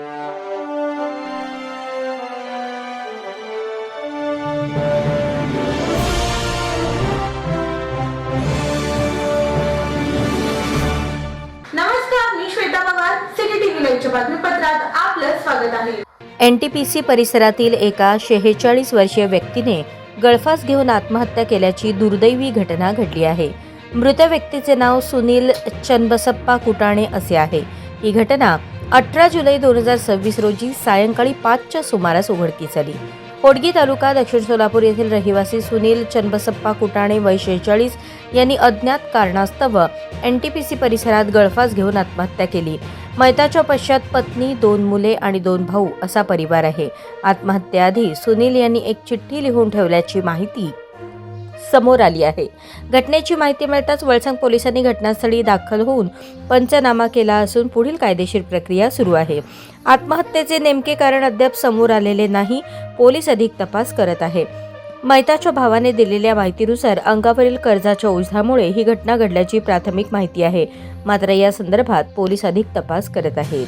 नमस्कार, मी Shweta Pawar. City TV लाईव्हच्या बातमीपत्रात आपलं स्वागत आहे. एनटीपीसी परिसरातील एका 46 वर्षीय व्यक्तीने गळफास घेऊन आत्महत्या केल्याची दुर्दैवी घटना घडली आहे. मृत व्यक्तीचे नाव सुनील चन्नबसप्पा कुटाणे असे आहे. ही घटना 18 जुलै 2026 रोजी सायंकाळी 5च्या सुमारास उघडकीस आली. होडगी तालुका दक्षिण सोलापूर येथील रहिवासी सुनील चन्नबसप्पा कुटाणे वय 46 यांनी अज्ञात कारणास्तव एनटीपीसी परिसरात गळफास घेऊन आत्महत्या केली. मयताच्या पश्चात पत्नी, 2 मुले आणि 2 भाऊ असा परिवार आहे. आत्महत्येआधी सुनील यांनी एक चिठ्ठी लिहून ठेवल्याची माहिती समोर आली आहे. घटनेची माहिती मिळताच वळसंग पोलिसांनी घटनास्थळी दाखल होऊन पंचनामा केला असून पुढील कायदेशीर प्रक्रिया सुरू आहे. आत्महत्येचे नेमके कारण अद्याप समोर आलेले नाही. पोलीस अधिक तपास करत आहे. मयताच्या भावाने दिलेल्या माहितीनुसार अंगावरील कर्जाच्या ओझ्यामुळे ही घटना घडल्याची प्राथमिक माहिती आहे. मात्र या संदर्भात पोलीस अधिक तपास करत आहेत.